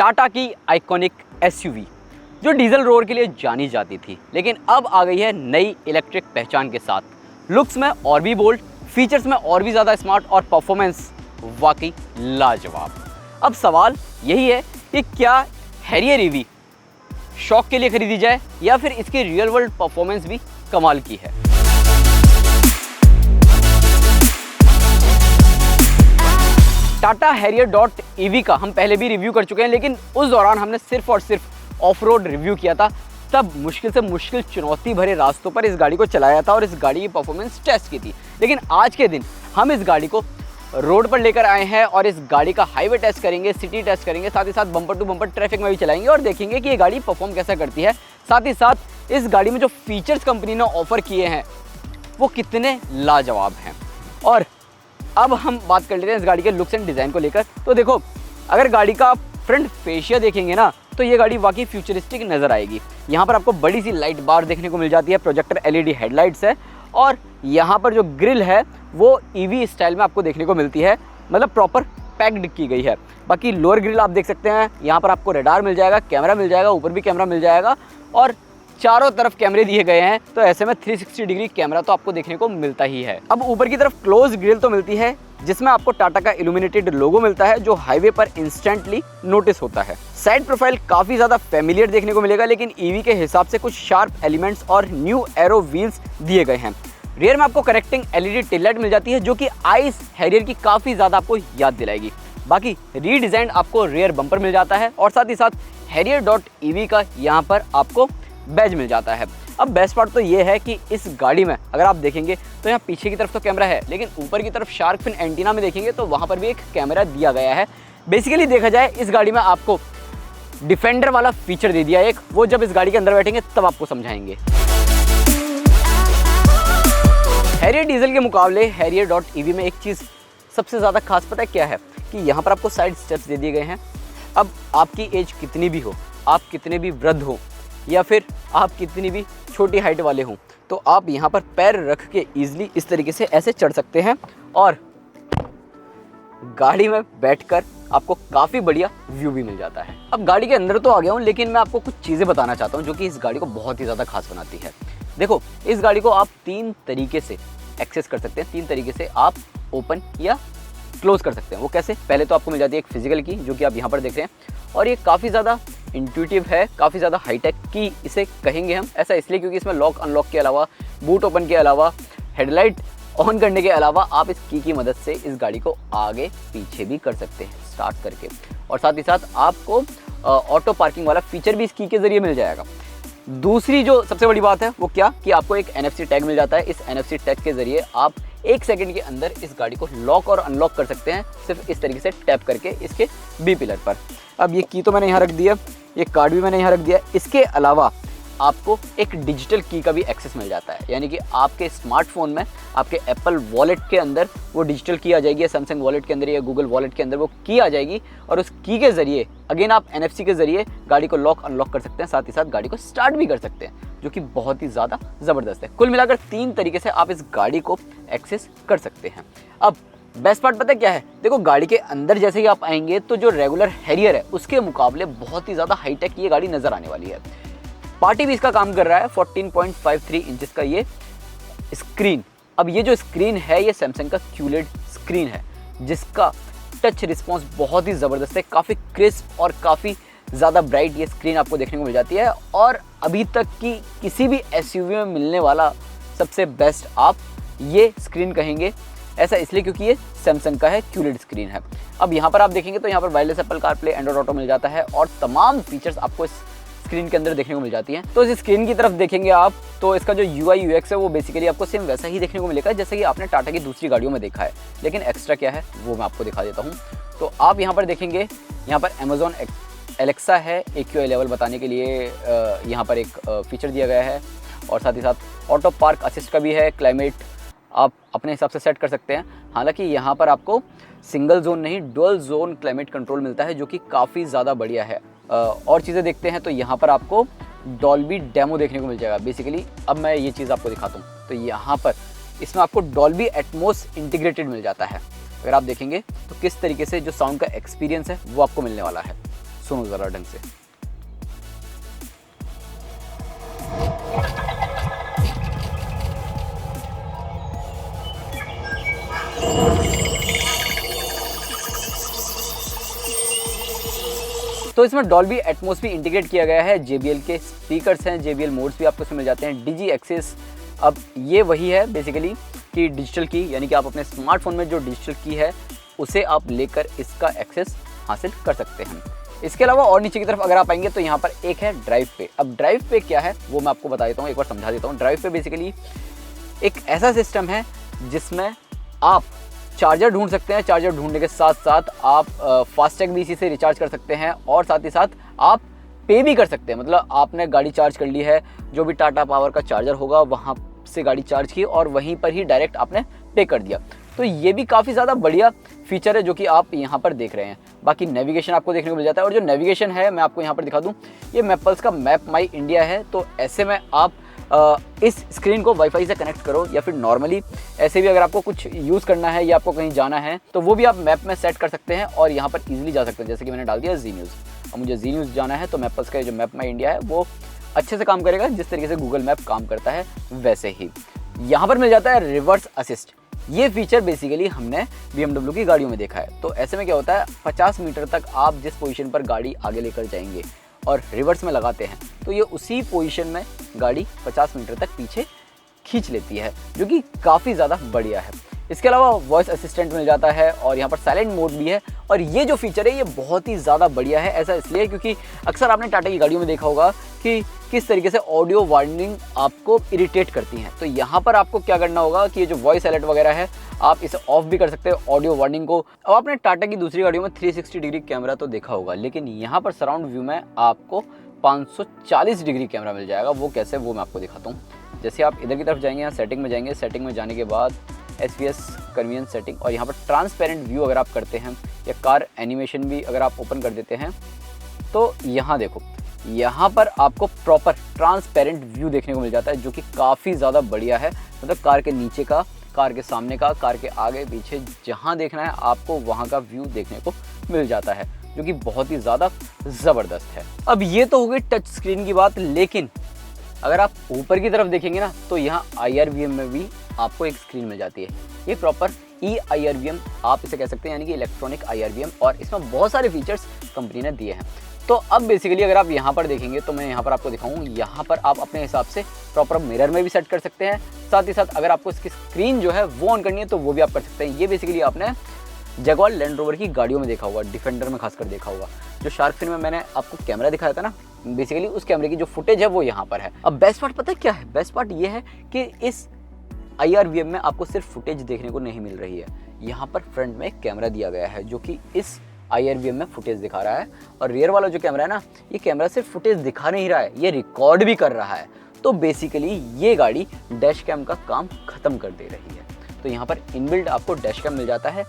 टाटा की iconic SUV जो diesel roar के लिए जानी जाती थी, लेकिन अब आ गई है नई इलेक्ट्रिक पहचान के साथ। लुक्स में और भी बोल्ड, फीचर्स में और भी ज़्यादा स्मार्ट और परफॉर्मेंस वाकई लाजवाब। अब सवाल यही है कि क्या हैरियर ईवी शौक के लिए खरीदी जाए या फिर इसकी रियल वर्ल्ड परफॉर्मेंस भी कमाल की है। टाटा हैरियर डॉट ईवी का हम पहले भी रिव्यू कर चुके हैं, लेकिन उस दौरान हमने सिर्फ और सिर्फ ऑफ रोड रिव्यू किया था। तब मुश्किल से मुश्किल चुनौती भरे रास्तों पर इस गाड़ी को चलाया था और इस गाड़ी की परफॉर्मेंस टेस्ट की थी। लेकिन आज के दिन हम इस गाड़ी को रोड पर लेकर आए हैं और इस गाड़ी का हाईवे टेस्ट करेंगे, सिटी टेस्ट करेंगे, साथ ही साथ बम्पर टू बम्पर ट्रैफिक में भी चलाएंगे और देखेंगे कि ये गाड़ी परफॉर्म कैसा करती है। साथ ही साथ इस गाड़ी में जो फीचर्स कंपनी ने ऑफर किए हैं वो कितने लाजवाब हैं। और अब हम बात कर लेते हैं इस गाड़ी के लुक्स एंड डिज़ाइन को लेकर। तो देखो, अगर गाड़ी का फ्रंट फेशिया देखेंगे ना तो ये गाड़ी वाकई फ्यूचरिस्टिक नज़र आएगी। यहाँ पर आपको बड़ी सी लाइट बार देखने को मिल जाती है, प्रोजेक्टर एलईडी हेडलाइट्स है और यहाँ पर जो ग्रिल है वो ईवी स्टाइल में आपको देखने को मिलती है, मतलब प्रॉपर पैक्ड की गई है। बाकी लोअर ग्रिल आप देख सकते हैं, यहाँ पर आपको रडार मिल जाएगा, कैमरा मिल जाएगा, ऊपर भी कैमरा मिल जाएगा और चारों तरफ कैमरे दिए गए हैं, तो ऐसे में 360 डिग्री कैमरा तो आपको देखने को मिलता ही है। अब ऊपर की तरफ क्लोज ग्रिल तो मिलती है जिसमें आपको टाटा का इल्यूमिनेटेड लोगो मिलता है जो हाईवे पर इंस्टेंटली नोटिस होता है। साइड प्रोफाइल काफी ज्यादा फेमिलियर देखने को मिलेगा, लेकिन ईवी के हिसाब से कुछ शार्प एलिमेंट्स और न्यू एरो व्हील्स दिए गए हैं। रियर में आपको कनेक्टिंग एलईडी टेल लाइट मिल जाती है जो कि आइस हैरियर की काफी ज्यादा आपको याद दिलाएगी। बाकी रीडिजाइन आपको रियर बम्पर मिल जाता है और साथ ही साथ हैरियर डॉट ईवी का यहाँ पर आपको बैज मिल जाता है। अब बेस्ट पार्ट तो ये है कि इस गाड़ी में अगर आप देखेंगे तो यहाँ पीछे की तरफ तो कैमरा है, लेकिन ऊपर की तरफ शार्क फिन एंटीना में देखेंगे तो वहाँ पर भी एक कैमरा दिया गया है। बेसिकली देखा जाए इस गाड़ी में आपको डिफेंडर वाला फीचर दे दिया एक, वो जब इस गाड़ी के अंदर बैठेंगे तब आपको समझाएंगे। हैरियर डीजल के मुकाबले हैरियर डॉट ईवी में एक चीज़ सबसे ज़्यादा खास पता है क्या है कि यहाँ पर आपको साइड स्टेप्स दे दिए गए हैं। अब आपकी एज कितनी भी हो, आप कितने भी वृद्ध हो या फिर आप कितनी भी छोटी हाइट वाले हों, तो आप यहाँ पर पैर रख के ईजिली इस तरीके से ऐसे चढ़ सकते हैं और गाड़ी में बैठकर आपको काफ़ी बढ़िया व्यू भी मिल जाता है। अब गाड़ी के अंदर तो आ गया हूँ, लेकिन मैं आपको कुछ चीज़ें बताना चाहता हूँ जो कि इस गाड़ी को बहुत ही ज़्यादा खास बनाती है। देखो, इस गाड़ी को आप 3 तरीके से एक्सेस कर सकते हैं, 3 तरीके से आप ओपन या क्लोज कर सकते हैं। वो कैसे? पहले तो आपको मिल जाती है एक फिजिकल की जो कि आप यहाँ पर देख रहे हैं और ये काफ़ी ज़्यादा इंट्यूटिव है, काफ़ी ज़्यादा हाईटेक की इसे कहेंगे हम। ऐसा इसलिए क्योंकि इसमें लॉक अनलॉक के अलावा, बूट ओपन के अलावा, हेडलाइट ऑन करने के अलावा आप इस की मदद से इस गाड़ी को आगे पीछे भी कर सकते हैं स्टार्ट करके। और साथ ही साथ आपको ऑटो पार्किंग वाला फीचर भी इस की के ज़रिए मिल जाएगा। दूसरी जो सबसे बड़ी बात है वो क्या कि आपको एक NFC टैग मिल जाता है। इस NFC टैग के ज़रिए आप 1 सेकंड के अंदर इस गाड़ी को लॉक और अनलॉक कर सकते हैं, सिर्फ इस तरीके से टैप करके इसके बी पिलर पर। अब ये की तो मैंने यहाँ रख दिया, ये कार्ड भी मैंने यहाँ रख दिया। इसके अलावा आपको एक डिजिटल की का भी एक्सेस मिल जाता है, यानी कि आपके स्मार्टफोन में आपके एप्पल वॉलेट के अंदर वो डिजिटल की आ जाएगी या सैमसंग वॉलेट के अंदर या गूगल वॉलेट के अंदर वो की आ जाएगी और उस की के ज़रिए अगेन आप NFC के ज़रिए गाड़ी को लॉक अनलॉक कर सकते हैं, साथ ही साथ गाड़ी को स्टार्ट भी कर सकते हैं, जो कि बहुत ही ज़्यादा ज़बरदस्त है। कुल मिलाकर 3 तरीके से आप इस गाड़ी को एक्सेस कर सकते हैं। अब बेस्ट पार्ट पता है क्या है? देखो, गाड़ी के अंदर जैसे ही आप आएंगे तो जो रेगुलर हैरियर है उसके मुकाबले बहुत ही ज़्यादा हाईटेक ये गाड़ी नज़र आने वाली है। पार्टी भी इसका काम कर रहा है 14.53 इंचेस का ये स्क्रीन। अब ये जो स्क्रीन है ये सैमसंग का QLED स्क्रीन है जिसका टच रिस्पॉन्स बहुत ही ज़बरदस्त है, काफ़ी क्रिस्प और काफ़ी ज़्यादा ब्राइट ये स्क्रीन आपको देखने को मिल जाती है और अभी तक की किसी भी SUV में मिलने वाला सबसे बेस्ट आप ये स्क्रीन कहेंगे। ऐसा इसलिए क्योंकि ये सैमसंग का है, QLED स्क्रीन है। अब यहाँ पर आप देखेंगे तो यहाँ पर wireless Apple CarPlay, Android Auto मिल जाता है और तमाम फीचर्स आपको इस स्क्रीन के अंदर देखने को मिल जाती हैं। तो इस स्क्रीन की तरफ देखेंगे आप तो इसका जो UI UX है वो बेसिकली आपको सेम वैसा ही देखने को मिलेगा जैसे कि आपने टाटा की दूसरी गाड़ियों में देखा है, लेकिन एक्स्ट्रा क्या है वो मैं आपको दिखा देता हूँ। तो आप यहाँ पर देखेंगे, यहाँ पर अमेजॉन एलेक्सा है AQI लेवल बताने के लिए, यहाँ पर एक फीचर दिया गया है और साथ ही साथ ऑटो पार्क असिस्ट का भी है। क्लाइमेट आप अपने हिसाब से सेट कर सकते हैं। हालांकि यहाँ पर आपको सिंगल जोन नहीं डुअल जोन क्लाइमेट कंट्रोल मिलता है जो कि काफ़ी ज़्यादा बढ़िया है। और चीज़ें देखते हैं तो यहाँ पर आपको डॉल्बी डेमो देखने को मिल जाएगा। बेसिकली अब मैं ये चीज़ आपको दिखाता हूँ तो यहाँ पर इसमें आपको डॉल्बी एटमॉस इंटीग्रेटेड मिल जाता है। अगर आप देखेंगे तो किस तरीके से जो साउंड का एक्सपीरियंस है वो आपको मिलने वाला है। सुनो ज़रा ढंग से। तो इसमें डॉल्बी एटमॉस भी इंटीग्रेट किया गया है, JBL के स्पीकर्स हैं, JBL मोड्स भी आपको इसमें मिल जाते हैं, डिजी एक्सेस। अब ये वही है बेसिकली कि डिजिटल की, यानी कि आप अपने स्मार्टफोन में जो डिजिटल की है उसे आप लेकर इसका एक्सेस हासिल कर सकते हैं। इसके अलावा और नीचे की तरफ अगर आप आएंगे तो यहाँ पर एक है ड्राइव पे। अब ड्राइव पे क्या है वो मैं आपको बता देता हूँ, एक बार समझा देता हूँ। ड्राइव पे बेसिकली एक ऐसा सिस्टम है जिसमें आप चार्जर ढूंढ सकते हैं, चार्जर ढूंढने के साथ साथ आप फास्टैग भी इसी से रिचार्ज कर सकते हैं और साथ ही साथ आप पे भी कर सकते हैं। मतलब आपने गाड़ी चार्ज कर ली है, जो भी टाटा पावर का चार्जर होगा वहाँ से गाड़ी चार्ज की और वहीं पर ही डायरेक्ट आपने पे कर दिया। तो ये भी काफ़ी ज़्यादा बढ़िया फीचर है जो कि आप यहाँ पर देख रहे हैं। बाकी नेविगेशन आपको देखने को मिल जाता है और जो नेविगेशन है मैं आपको यहाँ पर दिखा दूँ, ये मैपल्स का मैप माई इंडिया है। तो ऐसे में आप इस स्क्रीन को वाईफाई से कनेक्ट करो या फिर नॉर्मली ऐसे भी अगर आपको कुछ यूज़ करना है या आपको कहीं जाना है तो वो भी आप मैप में सेट कर सकते हैं और यहाँ पर इजीली जा सकते हैं। जैसे कि मैंने डाल दिया जी न्यूज़, अब मुझे जी न्यूज़ जाना है तो मैपल्स का जो मैप माई इंडिया है वो अच्छे से काम करेगा, जिस तरीके से गूगल मैप काम करता है वैसे ही। यहाँ पर मिल जाता है रिवर्स असिस्ट। ये फीचर बेसिकली हमने BMW की गाड़ियों में देखा है। तो ऐसे में क्या होता है, 50 मीटर तक आप जिस पोजीशन पर गाड़ी आगे लेकर जाएंगे और रिवर्स में लगाते हैं तो ये उसी पोजीशन में गाड़ी 50 मीटर तक पीछे खींच लेती है, जो कि काफ़ी ज़्यादा बढ़िया है। इसके अलावा वॉइस असिस्टेंट मिल जाता है और यहाँ पर साइलेंट मोड भी है। और ये जो फीचर है ये बहुत ही ज़्यादा बढ़िया है। ऐसा इसलिए क्योंकि अक्सर आपने टाटा की गाड़ियों में देखा होगा कि किस तरीके से ऑडियो वार्निंग आपको इरिटेट करती हैं। तो यहाँ पर आपको क्या करना होगा कि ये जो वॉइस अलर्ट वगैरह है आप इसे ऑफ भी कर सकते हो ऑडियो वार्निंग को। अब आपने टाटा की दूसरी गाड़ियों में 360 डिग्री कैमरा तो देखा होगा, लेकिन यहाँ पर सराउंड व्यू में आपको 540 डिग्री कैमरा मिल जाएगा। वो कैसे, वो मैं आपको दिखाता हूँ। जैसे आप इधर की तरफ जाएंगे, यहाँ सेटिंग में जाएंगे, सेटिंग में जाने के बाद SVS कन्वीनियंस सेटिंग और यहाँ पर ट्रांसपेरेंट व्यू अगर आप करते हैं या कार एनिमेशन भी अगर आप ओपन कर देते हैं तो यहाँ देखो, यहाँ पर आपको प्रॉपर ट्रांसपेरेंट व्यू देखने को मिल जाता है, जो कि काफ़ी ज़्यादा बढ़िया है। मतलब कार के नीचे का, कार के सामने का, कार के आगे पीछे जहाँ देखना है आपको वहाँ का व्यू देखने को मिल जाता है, जो कि बहुत ही ज़्यादा ज़बरदस्त है। अब ये तो हो गई टच स्क्रीन की बात, लेकिन अगर आप ऊपर की तरफ देखेंगे ना तो यहाँ IRVM में भी आपको एक स्क्रीन मिल जाती है। ये प्रॉपर eIRVM आप इसे कह सकते हैं, यानी कि इलेक्ट्रॉनिक IRVM, और इसमें बहुत सारे फीचर्स कंपनी ने दिए हैं। तो अब बेसिकली अगर आप यहाँ पर देखेंगे तो मैं यहाँ पर आपको दिखाऊँ, यहाँ पर आप अपने हिसाब से प्रॉपर मिरर में भी सेट कर सकते हैं। साथ ही साथ अगर आपको इसकी स्क्रीन जो है वो ऑन करनी है तो वो भी आप कर सकते हैं। ये बेसिकली आपने जगुआर लैंड रोवर की गाड़ियों में देखा होगा, डिफेंडर में खासकर देखा होगा। जो शार्क फिन में मैंने आपको कैमरा दिखाया था ना, बेसिकली उस कैमरे की जो फुटेज है वो यहाँ पर है। अब बेस्ट पार्ट पता है क्या है? बेस्ट पार्ट ये है कि इस IRVM में आपको सिर्फ फुटेज देखने को नहीं मिल रही है, यहाँ पर फ्रंट में एक कैमरा दिया गया है जो कि इस IRVM में फुटेज दिखा रहा है। और रियर वाला जो कैमरा है ना, ये कैमरा सिर्फ फुटेज दिखा नहीं रहा है, ये रिकॉर्ड भी कर रहा है। तो बेसिकली ये गाड़ी डैश कैम का काम खत्म कर दे रही है। तो यहाँ पर इनबिल्ट आपको डैश कैम मिल जाता है,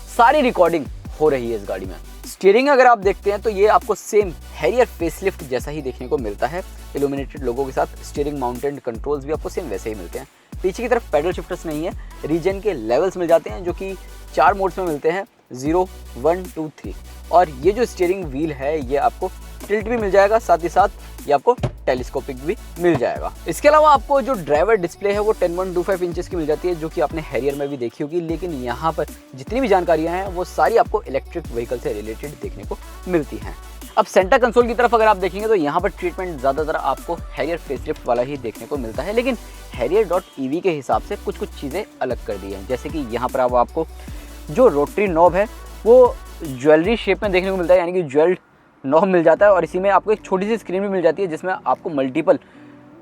सारी रिकॉर्डिंग हो रही है इस गाड़ी में। स्टीयरिंग अगर आप देखते हैं तो ये आपको सेम हैरियर फेसलिफ्ट जैसा ही देखने को मिलता है, इल्यूमिनेटेड लोगो के साथ। स्टीयरिंग माउंटेड कंट्रोल्स भी आपको सेम वैसे ही मिलते हैं। पीछे की तरफ पैडल शिफ्टर्स नहीं है, रीजन के लेवल्स मिल जाते हैं जो कि 4 मोड्स में मिलते हैं, 0, 1, 2, 3। और ये जो स्टीयरिंग व्हील है ये आपको टिल्ट भी मिल जाएगा, साथ ही साथ ये आपको टेलीस्कोपिक भी मिल जाएगा। इसके अलावा आपको जो ड्राइवर डिस्प्ले है वो 10.25 इंचेस की मिल जाती है, जो कि आपने हैरियर में भी देखी होगी। लेकिन यहाँ पर जितनी भी जानकारियाँ हैं वो सारी आपको इलेक्ट्रिक व्हीकल से रिलेटेड देखने को मिलती हैं। अब सेंटर कंसोल की तरफ अगर आप देखेंगे तो यहाँ पर ट्रीटमेंट ज़्यादातर आपको हैरियर फेसलिफ्ट वाला ही देखने को मिलता है, लेकिन Harrier.ev के हिसाब से कुछ चीज़ें अलग कर दी हैं। जैसे कि यहाँ पर अब आपको जो रोटरी नॉब है वो ज्वेलरी शेप में देखने को मिलता है, यानी कि ज्वेल्ड नॉब मिल जाता है। और इसी में आपको एक छोटी सी स्क्रीन भी मिल जाती है जिसमें आपको मल्टीपल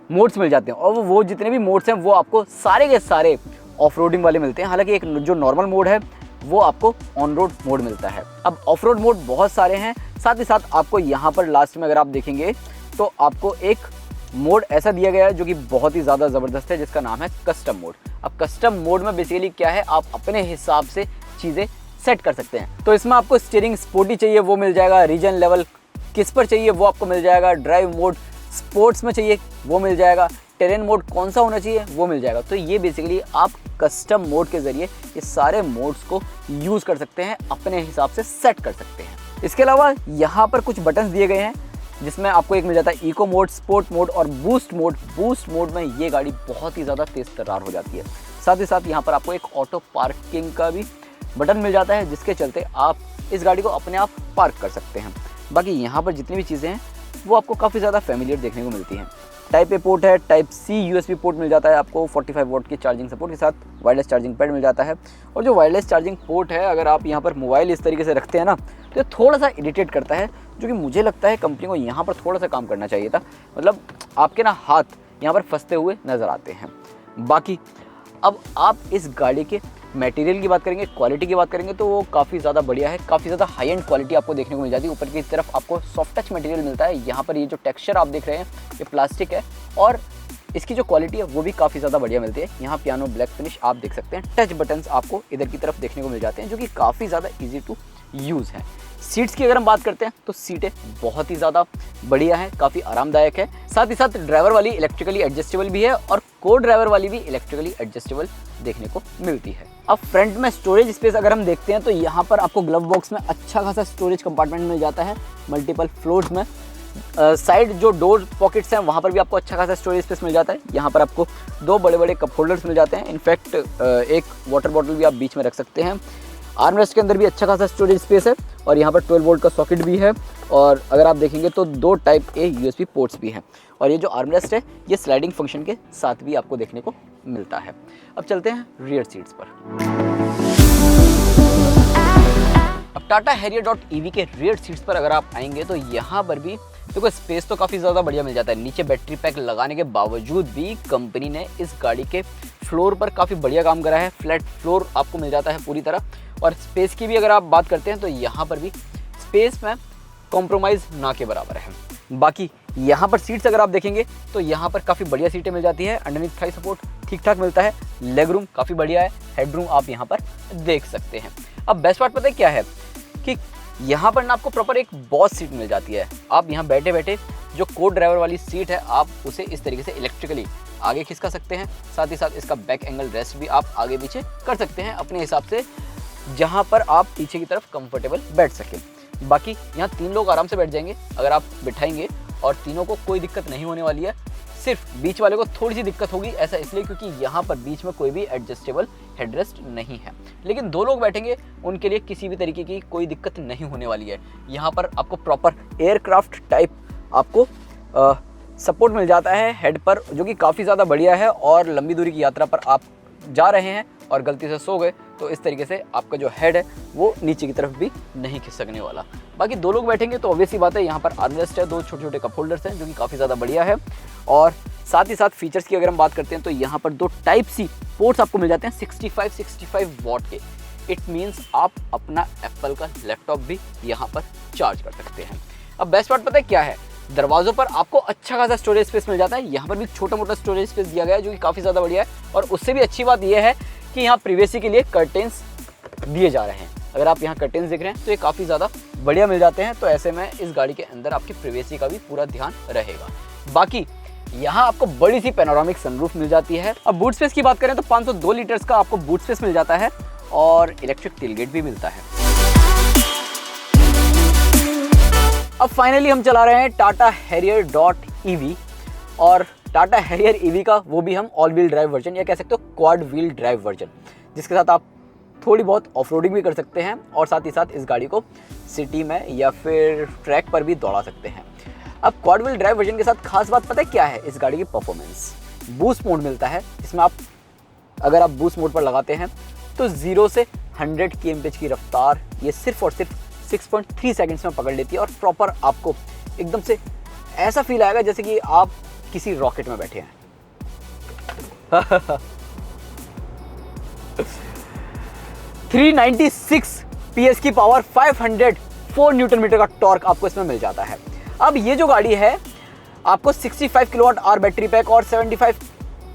मोड्स मिल जाते हैं, और वो जितने भी मोड्स हैं वो आपको सारे के सारे ऑफ रोडिंग वाले मिलते हैं। हालांकि एक जो नॉर्मल मोड है वो आपको ऑन रोड मोड मिलता है। अब ऑफ रोड मोड बहुत सारे हैं। साथ ही साथ आपको यहाँ पर लास्ट में अगर आप देखेंगे तो आपको एक मोड ऐसा दिया गया है जो कि बहुत ही ज़्यादा ज़बरदस्त है, जिसका नाम है कस्टम मोड। अब कस्टम मोड में बेसिकली क्या है, आप अपने हिसाब से चीज़ें सेट कर सकते हैं। तो इसमें आपको स्टीयरिंग स्पोर्टी चाहिए वो मिल जाएगा, रीजन लेवल किस पर चाहिए वो आपको मिल जाएगा, ड्राइव मोड स्पोर्ट्स में चाहिए वो मिल जाएगा, टेरेन मोड कौन सा होना चाहिए वो मिल जाएगा। तो ये बेसिकली आप कस्टम मोड के ज़रिए ये सारे मोड्स को यूज़ कर सकते हैं, अपने हिसाब से सेट कर सकते हैं। इसके अलावा यहाँ पर कुछ बटन्स दिए गए हैं जिसमें आपको एक मिल जाता है इको मोड, स्पोर्ट मोड और बूस्ट मोड। बूस्ट मोड में ये गाड़ी बहुत ही ज़्यादा तेज़ तर्रार हो जाती है। साथ ही साथ यहाँ पर आपको एक ऑटो पार्किंग का भी बटन मिल जाता है जिसके चलते आप इस गाड़ी को अपने आप पार्क कर सकते हैं। बाकी यहाँ पर जितनी भी चीज़ें हैं वो आपको काफ़ी ज़्यादा फेमिलियर देखने को मिलती हैं। टाइप ए पोर्ट है, टाइप सी यूएसबी पोर्ट मिल जाता है आपको 45 वॉट की चार्जिंग सपोर्ट के साथ। वायरलेस चार्जिंग पैड मिल जाता है। और जो वायरलेस चार्जिंग पोर्ट है, अगर आप यहाँ पर मोबाइल इस तरीके से रखते हैं ना तो ये थोड़ा सा इरिटेट करता है, जो कि मुझे लगता है कंपनी को यहाँ पर थोड़ा सा काम करना चाहिए था। मतलब आपके ना हाथ यहाँ पर फंसते हुए नज़र आते हैं। बाकी अब आप इस गाड़ी के मटेरियल की बात करेंगे, क्वालिटी की बात करेंगे तो वो काफ़ी ज़्यादा बढ़िया है। काफ़ी ज़्यादा हाई एंड क्वालिटी आपको देखने को मिल जाती है। ऊपर की तरफ आपको सॉफ्ट टच मटेरियल मिलता है। यहाँ पर ये जो टेक्सचर आप देख रहे हैं ये प्लास्टिक है और इसकी जो क्वालिटी है वो भी काफ़ी ज़्यादा बढ़िया मिलती है। यहाँ पियानो ब्लैक फिनिश आप देख सकते हैं। टच बटन्स आपको इधर की तरफ देखने को मिल जाते हैं जो कि काफ़ी ज़्यादा ईजी टू यूज़ है। सीट्स की अगर हम बात करते हैं तो सीटें बहुत ही ज़्यादा बढ़िया है, काफ़ी आरामदायक है। साथ ही साथ ड्राइवर वाली इलेक्ट्रिकली एडजस्टेबल भी है और को ड्राइवर वाली भी इलेक्ट्रिकली एडजस्टेबल देखने को मिलती है। अब फ्रंट में स्टोरेज स्पेस अगर हम देखते हैं तो यहाँ पर आपको ग्लव बॉक्स में अच्छा खासा स्टोरेज कंपार्टमेंट मिल जाता है मल्टीपल फ्लोर्स में। साइड जो डोर पॉकेट्स हैं वहाँ पर भी आपको अच्छा खासा स्टोरेज स्पेस मिल जाता है। यहाँ पर आपको 2 बड़े बड़े कप होल्डर्स मिल जाते हैं। इनफैक्ट एक वाटर बॉटल भी आप बीच में रख सकते हैं। आर्मरेस्ट के अंदर भी अच्छा खासा स्टोरेज स्पेस है और यहाँ पर 12 वोल्ट का सॉकेट भी है। और अगर आप देखेंगे तो 2 टाइप ए यूएसबी पोर्ट्स भी हैं। और ये जो आर्मरेस्ट है ये स्लाइडिंग फंक्शन के साथ भी आपको देखने को मिलता है। अब चलते हैं रियर सीट्स पर। अब टाटा हैरियर.EV के रियर सीट्स पर अगर आप आएंगे तो यहाँ पर भी देखो स्पेस तो काफ़ी ज़्यादा बढ़िया मिल जाता है। नीचे बैटरी पैक लगाने के बावजूद भी कंपनी ने इस गाड़ी के फ्लोर पर काफ़ी बढ़िया काम करा है। फ्लैट फ्लोर आपको मिल जाता है पूरी तरह। और स्पेस की भी अगर आप बात करते हैं तो यहाँ पर भी स्पेस में कॉम्प्रोमाइज़ ना के बराबर है। बाकी यहाँ पर सीट्स अगर आप देखेंगे तो यहाँ पर काफ़ी बढ़िया सीटें मिल जाती है। अंडरनीथ थाई सपोर्ट ठीक ठाक मिलता है। लेग रूम काफ़ी बढ़िया है। हेड रूम आप यहाँ पर देख सकते हैं। अब बेस्ट पार्ट पता है क्या है कि यहाँ पर ना आपको प्रॉपर एक बॉस सीट मिल जाती है। आप यहाँ बैठे बैठे जो को ड्राइवर वाली सीट है आप उसे इस तरीके से इलेक्ट्रिकली आगे खिसका सकते हैं। साथ ही साथ इसका बैक एंगल रेस्ट भी आप आगे पीछे कर सकते हैं अपने हिसाब से, जहाँ पर आप पीछे की तरफ कंफर्टेबल बैठ सकें। बाकी यहाँ 3 लोग आराम से बैठ जाएंगे अगर आप बिठाएंगे और तीनों को कोई दिक्कत नहीं होने वाली है। सिर्फ बीच वाले को थोड़ी सी दिक्कत होगी, ऐसा इसलिए क्योंकि यहाँ पर बीच में कोई भी एडजस्टेबल हेडरेस्ट नहीं है। लेकिन 2 लोग बैठेंगे उनके लिए किसी भी तरीके की कोई दिक्कत नहीं होने वाली है। यहाँ पर आपको प्रॉपर एयरक्राफ्ट टाइप आपको सपोर्ट मिल जाता है हेड पर, जो कि काफ़ी ज़्यादा बढ़िया है। और लंबी दूरी की यात्रा पर आप जा रहे हैं और गलती से सो गए तो इस तरीके से आपका जो हेड है वो नीचे की तरफ भी नहीं खिसकने वाला। बाकी 2 लोग बैठेंगे तो ऑब्वियस ही बात है यहाँ पर आर्मरेस्ट है, 2 छोटे छोटे कप होल्डर्स हैं जो कि काफ़ी ज़्यादा बढ़िया है। और साथ ही साथ फीचर्स की अगर हम बात करते हैं तो यहाँ पर 2 टाइप सी पोर्ट्स आपको मिल जाते हैं 65 वॉट के। इट मीन्स आप अपना एप्पल का लैपटॉप भी यहाँ पर चार्ज कर सकते हैं। अब बेस्ट पार्ट पता है क्या है, दरवाज़ों पर आपको अच्छा खासा स्टोरेज स्पेस मिल जाता है। यहाँ पर भी छोटा मोटा स्टोरेज स्पेस दिया गया है जो कि काफ़ी ज़्यादा बढ़िया है। और उससे भी अच्छी बात यह है कि यहाँ प्रिवेसी के लिए कर्टेंस दिए जा रहे हैं। अगर आप यहाँ कर्टेंस देख रहे हैं तो ये काफ़ी ज़्यादा बढ़िया मिल जाते हैं। तो ऐसे में इस गाड़ी के अंदर आपकी प्रिवेसी का भी पूरा ध्यान रहेगा। बाकी यहाँ आपको बड़ी सी पैनोरामिक सनरूफ मिल जाती है। अब बूट स्पेस की बात करें तो 502 लीटर्स का आपको बूट स्पेस मिल जाता है और इलेक्ट्रिक टेलगेट भी मिलता है। अब फाइनली हम चला रहे हैं टाटा हैरियर.EV और टाटा हैरियर EV का वो भी हम ऑल व्हील ड्राइव वर्जन या कह सकते हो क्वाड व्हील ड्राइव वर्जन, जिसके साथ आप थोड़ी बहुत ऑफ रोडिंग भी कर सकते हैं और साथ ही साथ इस गाड़ी को सिटी में या फिर ट्रैक पर भी दौड़ा सकते हैं। अब क्वाड व्हील ड्राइव वर्जन के साथ खास बात पता है क्या है, इस गाड़ी की परफॉर्मेंस। बूस्ट मोड मिलता है जिसमें आप अगर आप बूस्ट मोड पर लगाते हैं तो 0 से 100 kmph की रफ्तार ये सिर्फ और सिर्फ 6.3 सेकंड्स में पकड़ लेती है। और प्रॉपर आपको एकदम से ऐसा फील आएगा जैसे कि आप किसी रॉकेट में बैठे हैं। 396 PS की पावर, 504 न्यूटन मीटर का टॉर्क आपको इसमें मिल जाता है। अब ये जो गाड़ी है आपको 65 किलोवाट आवर बैटरी पैक और 75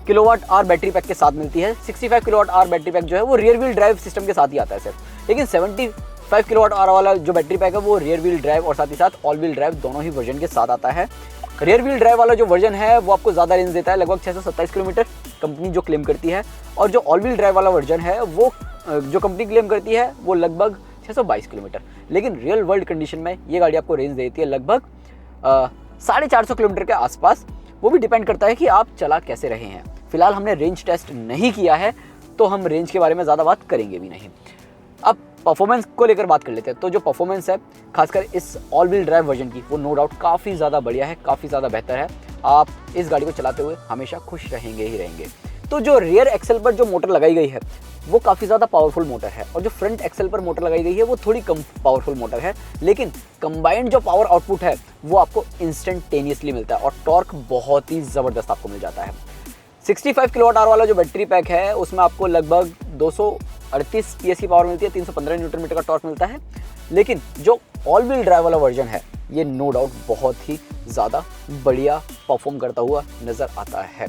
किलोवाट आवर बैटरी पैक के साथ मिलती है। 65 किलोवाट आवर बैटरी पैक जो है वो रियर व्हील ड्राइव सिस्टम के साथ ही आता है सिर्फ, लेकिन 75 किलोवाट आवर वाला जो बैटरी पैक है वो रियर व्हील ड्राइव और साथ ही साथ ऑल व्हील ड्राइव दोनों ही वर्जन के साथ आता है। रियर व्हील ड्राइव वाला जो वर्जन है वो आपको ज़्यादा रेंज देता है, लगभग 627 किलोमीटर कंपनी जो क्लेम करती है। और जो ऑल व्हील ड्राइव वाला वर्जन है वो जो कंपनी क्लेम करती है वो लगभग 622 किलोमीटर। लेकिन रियल वर्ल्ड कंडीशन में ये गाड़ी आपको रेंज देती है लगभग 450 किलोमीटर के आसपास। वो भी डिपेंड करता है कि आप चला कैसे रहे हैं। फिलहाल हमने रेंज टेस्ट नहीं किया है तो हम रेंज के बारे में ज़्यादा बात करेंगे भी नहीं। अब परफॉर्मेंस को लेकर बात कर लेते हैं। तो जो परफॉर्मेंस है खासकर इस ऑल व्हील ड्राइव वर्जन की, वो नो डाउट काफ़ी ज़्यादा बढ़िया है, काफ़ी ज़्यादा बेहतर है। आप इस गाड़ी को चलाते हुए हमेशा खुश रहेंगे ही रहेंगे। तो जो रियर एक्सेल पर जो मोटर लगाई गई है वो काफ़ी ज़्यादा पावरफुल मोटर है, और जो फ्रंट एक्सेल पर मोटर लगाई गई है वो थोड़ी कम पावरफुल मोटर है। लेकिन कंबाइंड जो पावर आउटपुट है वो आपको इंस्टेंटेनियसली मिलता है और टॉर्क बहुत ही ज़बरदस्त आपको मिल जाता है। 65 किलोवाट आवर वाला जो बैटरी पैक है उसमें आपको लगभग 238 PS की पावर मिलती है, 315 न्यूटन मीटर का टॉर्क मिलता है। लेकिन जो ऑल व्हील ड्राइव वाला वर्जन है ये नो डाउट बहुत ही ज़्यादा बढ़िया परफॉर्म करता हुआ नज़र आता है।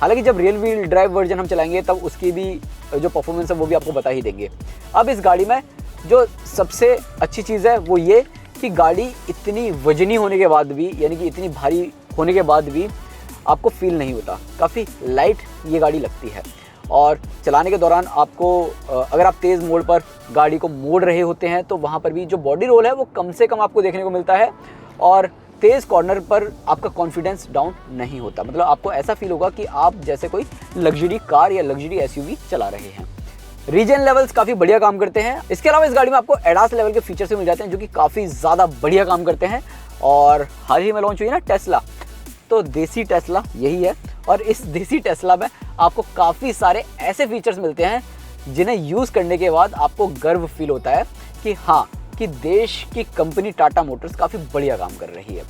हालांकि जब रियल व्हील ड्राइव वर्जन हम चलाएंगे तब उसकी भी जो परफॉर्मेंस है वो भी आपको बता ही देंगे। अब इस गाड़ी में जो सबसे अच्छी चीज़ है वो ये कि गाड़ी इतनी वजनी होने के बाद भी, यानी कि इतनी भारी होने के बाद भी आपको फील नहीं होता, काफ़ी लाइट ये गाड़ी लगती है। और चलाने के दौरान आपको अगर आप तेज़ मोड पर गाड़ी को मोड़ रहे होते हैं तो वहाँ पर भी जो बॉडी रोल है वो कम से कम आपको देखने को मिलता है, और तेज़ कॉर्नर पर आपका कॉन्फिडेंस डाउन नहीं होता। मतलब आपको ऐसा फील होगा कि आप जैसे कोई लग्जरी कार या लग्जरी SUV चला रहे हैं। रीजन लेवल्स काफ़ी बढ़िया काम करते हैं। इसके अलावा इस गाड़ी में आपको एडास लेवल के फीचर्स भी मिल जाते हैं जो कि काफ़ी ज़्यादा बढ़िया काम करते हैं। और हाल ही में लॉन्च हुई ना टेस्ला, तो देसी टेस्ला यही है। और इस देसी टेस्ला में आपको काफ़ी सारे ऐसे फीचर्स मिलते हैं जिन्हें यूज़ करने के बाद आपको गर्व फील होता है कि हाँ, कि देश की कंपनी टाटा मोटर्स काफ़ी बढ़िया काम कर रही है।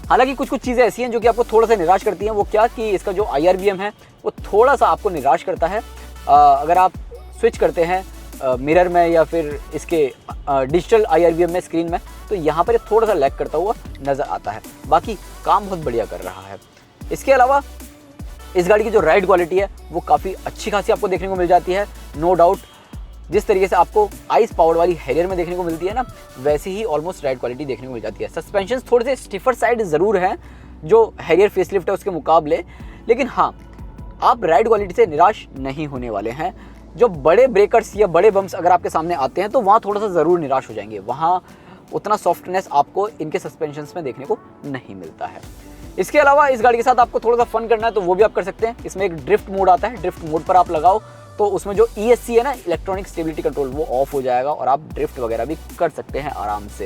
हालांकि कुछ चीज़ें ऐसी हैं जो कि आपको थोड़ा सा निराश करती हैं। वो क्या कि इसका जो IRBM है वो थोड़ा सा आपको निराश करता है। अगर आप स्विच करते हैं मिरर में या फिर इसके डिजिटल IRBM में स्क्रीन में, तो यहाँ पर थोड़ा सा लैग करता हुआ नज़र आता है। बाकी काम बहुत बढ़िया कर रहा है। इसके अलावा इस गाड़ी की जो राइड क्वालिटी है वो काफ़ी अच्छी खासी आपको देखने को मिल जाती है। नो डाउट जिस तरीके से आपको आइस पावर्ड वाली हैरियर में देखने को मिलती है ना, वैसे ही ऑलमोस्ट राइड क्वालिटी देखने को मिल जाती है। सस्पेंशन थोड़े से स्टिफर साइड ज़रूर हैं जो हैरियर फेसलिफ्ट है उसके मुकाबले, लेकिन हाँ, आप राइड क्वालिटी से निराश नहीं होने वाले हैं। जो बड़े ब्रेकर्स या बड़े बम्प्स अगर आपके सामने आते हैं तो वहाँ थोड़ा सा ज़रूर निराश हो जाएंगे। वहाँ उतना सॉफ्टनेस आपको इनके सस्पेंशंस में देखने को नहीं मिलता है। इसके अलावा इस गाड़ी के साथ आपको थोड़ा सा फन करना है तो वो भी आप कर सकते हैं। इसमें एक ड्रिफ्ट मोड आता है। ड्रिफ्ट मोड पर आप लगाओ तो उसमें जो ESC है ना, इलेक्ट्रॉनिक स्टेबिलिटी कंट्रोल, वो ऑफ हो जाएगा और आप ड्रिफ्ट वगैरह भी कर सकते हैं आराम से।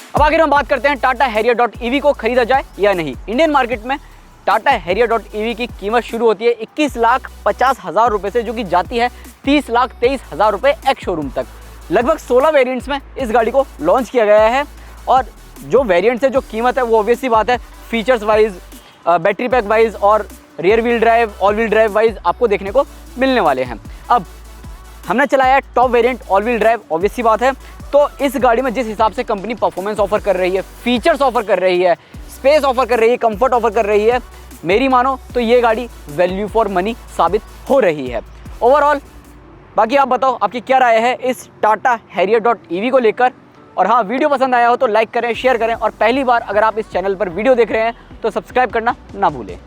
अब आखिर हम बात करते हैं टाटा हैरियर.EV को खरीदा जाए या नहीं। इंडियन मार्केट में टाटा हैरियर.EV की कीमत शुरू होती है 21,50,000 रुपये से, जो कि जाती है 30,23,000 रुपये एक्स शोरूम तक। लगभग 16 वेरिएंट्स में इस गाड़ी को लॉन्च किया गया है। और जो वेरिएंट्स है, जो कीमत है, वो ऑब्वियस सी बात है features wise, battery pack wise और rear wheel drive, all wheel drive wise आपको देखने को मिलने वाले हैं। अब हमने चलाया top variant all wheel drive, obvious सी बात है। तो इस गाड़ी में जिस हिसाब से कंपनी परफॉर्मेंस ऑफर कर रही है, फीचर्स ऑफर कर रही है, स्पेस ऑफर कर रही है, कंफर्ट ऑफर कर रही है, मेरी मानो तो ये गाड़ी वैल्यू फॉर मनी साबित हो रही है ओवरऑल। बाकी आप बताओ आपकी क्या राय है इस टाटा हैरियर.EV को लेकर। और हाँ, वीडियो पसंद आया हो तो लाइक करें, शेयर करें, और पहली बार अगर आप इस चैनल पर वीडियो देख रहे हैं तो सब्सक्राइब करना ना भूलें।